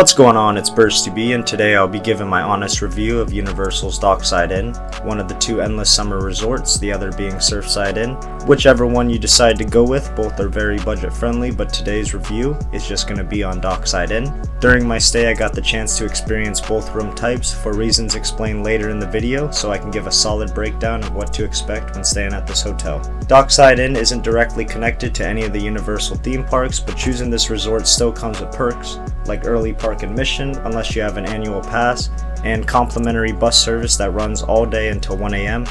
What's going on? It's Bursty and today I'll be giving my honest review of Universal's Dockside Inn, one of the two endless summer resorts, the other being Surfside Inn. Whichever one you decide to go with, both are very budget friendly, but today's review is just going to be on Dockside Inn. During my stay I got the chance to experience both room types for reasons explained later in the video, so I can give a solid breakdown of what to expect when staying at this hotel. Dockside Inn isn't directly connected to any of the Universal theme parks, but choosing this resort still comes with perks, like early park admission unless you have an annual pass, and complimentary bus service that runs all day until 1 a.m.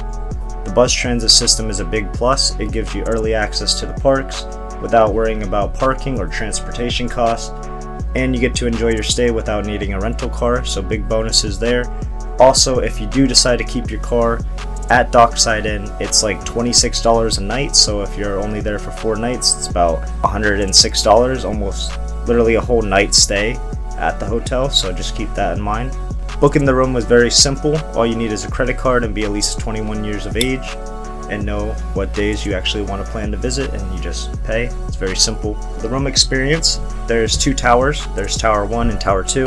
The bus transit system is a big plus. It gives you early access to the parks without worrying about parking or transportation costs, and you get to enjoy your stay without needing a rental car, so big bonuses there. Also, if you do decide to keep your car at Dockside Inn, it's like $26 a night, so if you're only there for 4 nights, it's about $106, almost literally a whole night stay at the hotel, so just keep that in mind. Booking the room was very simple. All you need is a credit card and be at least 21 years of age and know what days you actually want to plan to visit, and you just pay. It's very simple. The room experience, there's 2 towers. There's Tower 1 and Tower 2.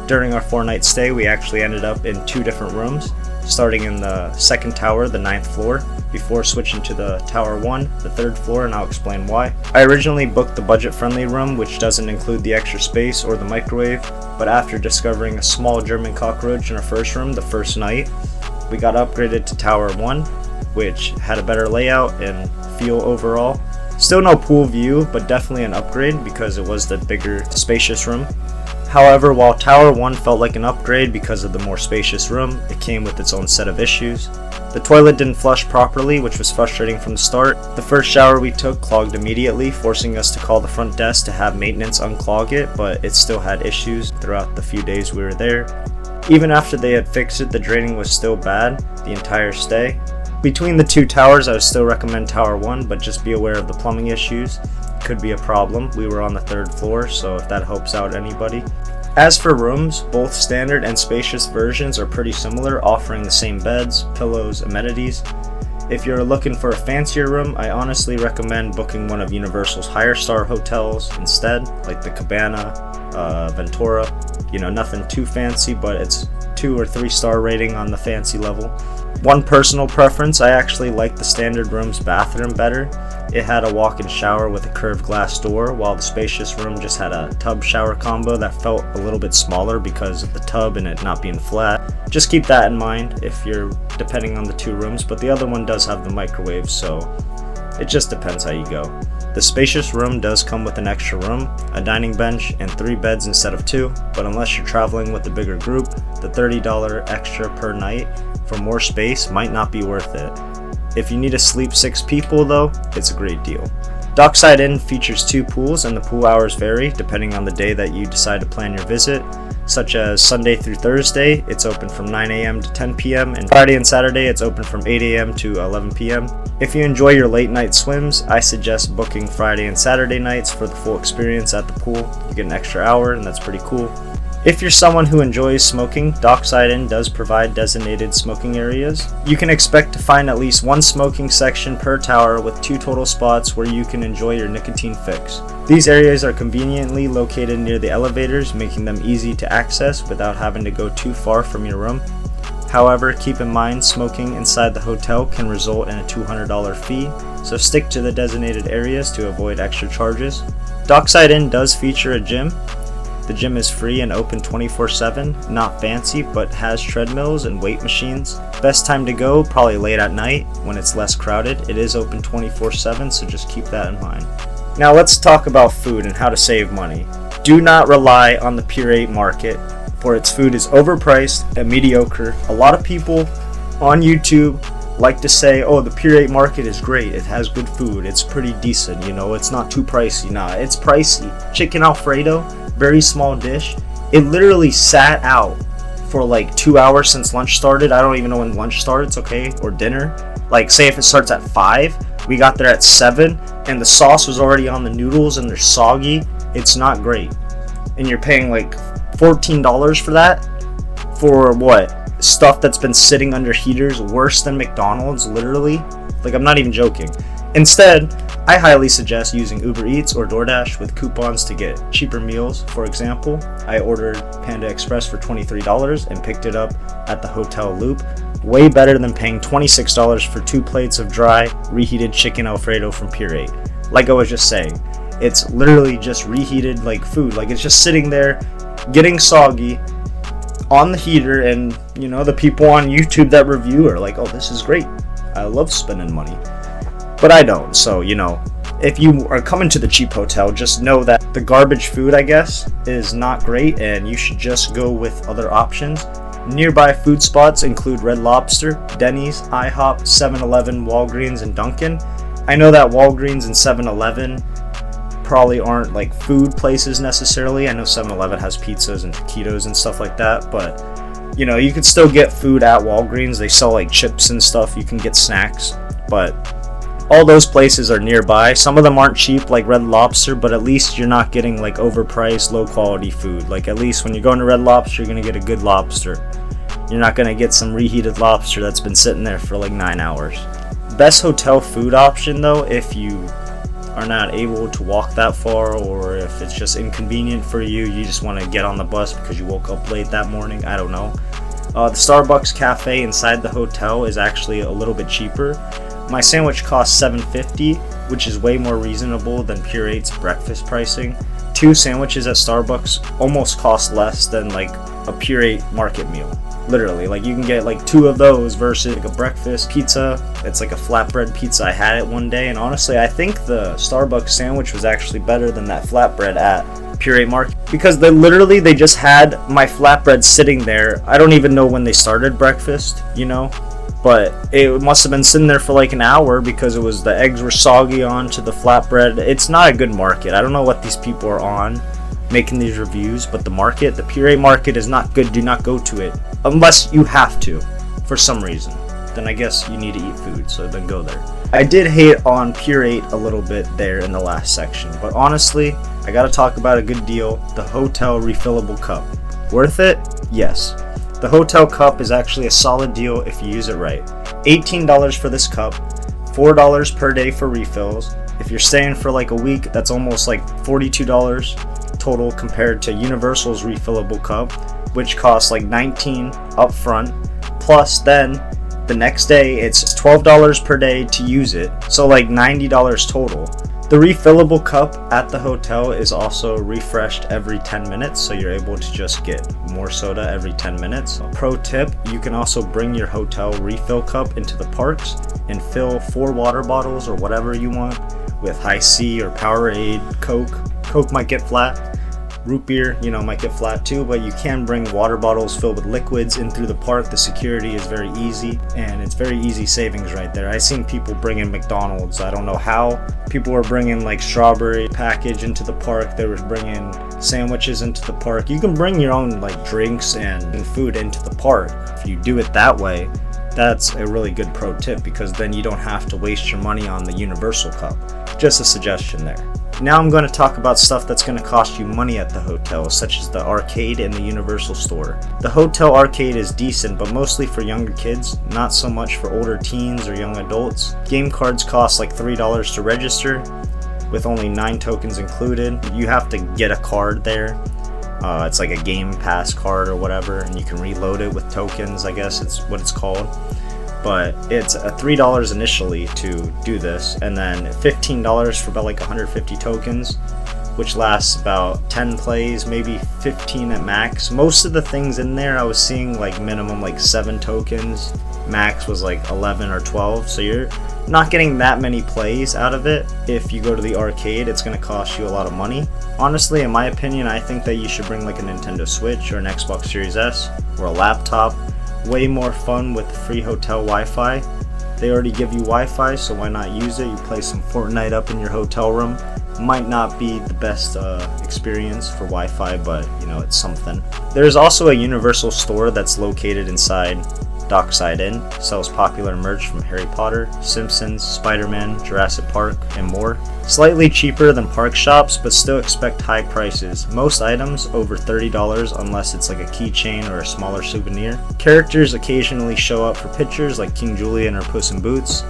During our 4-night stay, we actually ended up in 2 different rooms, starting in the 2nd tower, the 9th floor, before switching to the Tower 1, the 3rd floor, and I'll explain why. I originally booked the budget-friendly room, which doesn't include the extra space or the microwave, but after discovering a small German cockroach in our first room the first night, we got upgraded to Tower 1, which had a better layout and feel overall. Still no pool view, but definitely an upgrade because it was the bigger, spacious room. However, while Tower 1 felt like an upgrade because of the more spacious room, it came with its own set of issues. The toilet didn't flush properly, which was frustrating from the start. The first shower we took clogged immediately, forcing us to call the front desk to have maintenance unclog it, but it still had issues throughout the few days we were there. Even after they had fixed it, the draining was still bad the entire stay. Between the 2 towers, I would still recommend Tower 1, but just be aware of the plumbing issues. Could be a problem. We were on the 3rd floor, so if that helps out anybody. As for rooms, both standard and spacious versions are pretty similar, offering the same beds, pillows, amenities. If you're looking for a fancier room, I honestly recommend booking one of Universal's higher star hotels instead, like the Cabana, Ventura. Nothing too fancy, but it's 2 or 3 star rating on the fancy level. One personal preference, I actually like the standard room's bathroom better. It had a walk-in shower with a curved glass door, while the spacious room just had a tub shower combo that felt a little bit smaller because of the tub and it not being flat. Just keep that in mind if you're depending on the 2 rooms, but the other one does have the microwave, so it just depends how you go. The spacious room does come with an extra room, a dining bench, and 3 beds instead of 2, but unless you're traveling with a bigger group, the $30 extra per night for more space might not be worth it. If you need to sleep 6 people though, it's a great deal. Dockside Inn features 2 pools, and the pool hours vary depending on the day that you decide to plan your visit, such as Sunday through Thursday, it's open from 9 a.m. to 10 p.m, and Friday and Saturday it's open from 8 a.m. to 11 p.m. If you enjoy your late night swims, I suggest booking Friday and Saturday nights for the full experience at the pool. You get an extra hour, and that's pretty cool. If you're someone who enjoys smoking, Dockside Inn does provide designated smoking areas. You can expect to find at least 1 smoking section per tower with 2 total spots where you can enjoy your nicotine fix. These areas are conveniently located near the elevators, making them easy to access without having to go too far from your room. However, keep in mind smoking inside the hotel can result in a $200 fee, so stick to the designated areas to avoid extra charges. Dockside Inn does feature a gym. The gym is free and open 24/7, not fancy, but has treadmills and weight machines. Best time to go, probably late at night when it's less crowded. It is open 24/7, so just keep that in mind. Now let's talk about food and how to save money. Do not rely on the Pier 8 market, for its food is overpriced and mediocre. A lot of people on YouTube like to say, oh, the Pier 8 market is great, it has good food, it's pretty decent, it's not too pricey. Nah, it's pricey. Chicken Alfredo, very small dish. It literally sat out for like 2 hours since lunch started. I don't even know when lunch starts, okay, or dinner. Like, say if it starts at 5, we got there at 7, and the sauce was already on the noodles and they're soggy. It's not great. And you're paying like $14 for that? For what? Stuff that's been sitting under heaters worse than McDonald's, literally? Like, I'm not even joking. Instead, I highly suggest using Uber Eats or DoorDash with coupons to get cheaper meals. For example, I ordered Panda Express for $23 and picked it up at the Hotel Loop. Way better than paying $26 for 2 plates of dry, reheated chicken Alfredo from Pier 8. Like I was just saying, it's literally just reheated like food. Like it's just sitting there, getting soggy on the heater, and you know, the people on YouTube that review are like, oh, this is great. I love spending money. But I don't, so you know, if you are coming to the cheap hotel, just know that the garbage food, I guess, is not great, and you should just go with other options. Nearby food spots include Red Lobster, Denny's, IHOP, 7-Eleven, Walgreens, and Dunkin'. I know that Walgreens and 7-Eleven probably aren't like food places necessarily. I know 7-Eleven has pizzas and taquitos and stuff like that, but you know, you can still get food at Walgreens. They sell like chips and stuff. You can get snacks, but all those places are nearby. Some of them aren't cheap like Red Lobster, but at least you're not getting like overpriced, low quality food. Like at least when you're going to Red Lobster, you're going to get a good lobster. You're not going to get some reheated lobster that's been sitting there for like 9 hours. Best hotel food option though, if you are not able to walk that far, or if it's just inconvenient for you, you just want to get on the bus because you woke up late that morning, I don't know. The Starbucks cafe inside the hotel is actually a little bit cheaper. My sandwich costs $7.50, which is way more reasonable than Pure 8's breakfast pricing. 2 sandwiches at Starbucks almost cost less than like a Pure 8 market meal. Literally, like you can get like 2 of those versus like a breakfast pizza. It's like a flatbread pizza. I had it one day, and honestly, I think the Starbucks sandwich was actually better than that flatbread at Pure 8 Market, because they just had my flatbread sitting there. I don't even know when they started breakfast, you know, but it must have been sitting there for like an hour because the eggs were soggy onto the flatbread. It's not a good market. I don't know what these people are on making these reviews, but the Pure 8 Market is not good. Do not go to it unless you have to for some reason. Then I guess you need to eat food, so then go there. I did hate on Pure 8 a little bit there in the last section, but honestly, I gotta talk about a good deal: the hotel refillable cup. Worth it? Yes. The hotel cup is actually a solid deal if you use it right. $18 for this cup, $4 per day for refills. If you're staying for like a week, that's almost like $42 total compared to Universal's refillable cup, which costs like $19 up front, plus then the next day it's $12 per day to use it, so like $90 total. The refillable cup at the hotel is also refreshed every 10 minutes, so you're able to just get more soda every 10 minutes. Pro tip, you can also bring your hotel refill cup into the parks and fill 4 water bottles or whatever you want with High C or Powerade, Coke. Coke might get flat. Root beer, you know, might get flat too, but you can bring water bottles filled with liquids in through the park. The security is very easy, and it's very easy savings right there. I've seen people bring in McDonald's. I don't know how. People were bringing like strawberry package into the park. They were bringing sandwiches into the park. You can bring your own like drinks and food into the park. If you do it that way, that's a really good pro tip, because then you don't have to waste your money on the Universal cup. Just a suggestion there. Now I'm going to talk about stuff that's going to cost you money at the hotel, such as the arcade and the Universal store. The hotel arcade is decent, but mostly for younger kids, not so much for older teens or young adults. Game cards cost like $3 to register, with only 9 tokens included. You have to get a card there. It's like a Game Pass card or whatever, and you can reload it with tokens, I guess it's what it's called. But it's $3 initially to do this, and then $15 for about like 150 tokens, which lasts about 10 plays, maybe 15 at max. Most of the things in there I was seeing like minimum like 7 tokens, max was like 11 or 12, so you're not getting that many plays out of it. If you go to the arcade, it's going to cost you a lot of money. Honestly, in my opinion, I think that you should bring like a Nintendo Switch or an Xbox Series S or a laptop. Way more fun with free hotel Wi-Fi. They already give you Wi-Fi, so why not use it? You play some Fortnite up in your hotel room. Might not be the best experience for Wi-Fi, but you know, it's something. There's also a Universal store that's located inside Dockside Inn. Sells popular merch from Harry Potter, Simpsons, Spider-Man, Jurassic Park, and more. Slightly cheaper than park shops, but still expect high prices. Most items over $30 unless it's like a keychain or a smaller souvenir. Characters occasionally show up for pictures like King Julian or Puss in Boots.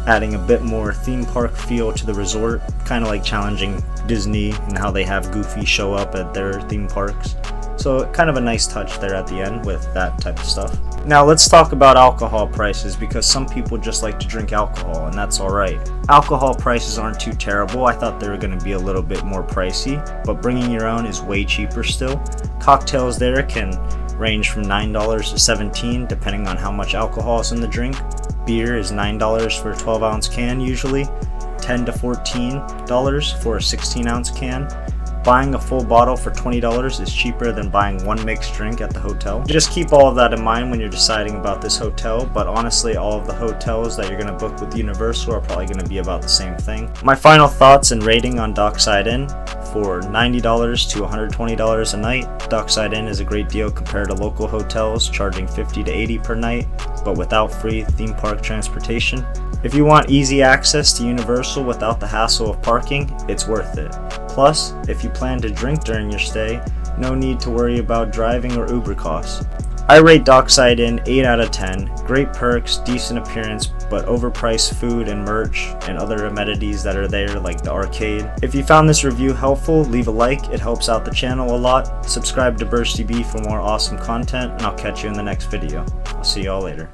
adding a bit more theme park feel to the resort, kind of like challenging Disney and how they have Goofy show up at their theme parks. So kind of a nice touch there at the end with that type of stuff. Now let's talk about alcohol prices, because some people just like to drink alcohol, and that's alright. Alcohol prices aren't too terrible. I thought they were going to be a little bit more pricey, but bringing your own is way cheaper still. Cocktails there can range from $9 to $17 depending on how much alcohol is in the drink. Beer is $9 for a 12-ounce can usually, $10 to $14 for a 16-ounce can. Buying a full bottle for $20 is cheaper than buying one mixed drink at the hotel. Just keep all of that in mind when you're deciding about this hotel, but honestly all of the hotels that you're going to book with Universal are probably going to be about the same thing. My final thoughts and rating on Dockside Inn: for $90 to $120 a night, Dockside Inn is a great deal compared to local hotels charging $50 to $80 per night, but without free theme park transportation. If you want easy access to Universal without the hassle of parking, it's worth it. Plus, if you plan to drink during your stay, no need to worry about driving or Uber costs. I rate Dockside Inn 8 out of 10. Great perks, decent appearance, but overpriced food and merch and other amenities that are there like the arcade. If you found this review helpful, leave a like, it helps out the channel a lot. Subscribe to BurstTV for more awesome content, and I'll catch you in the next video. I'll see y'all later.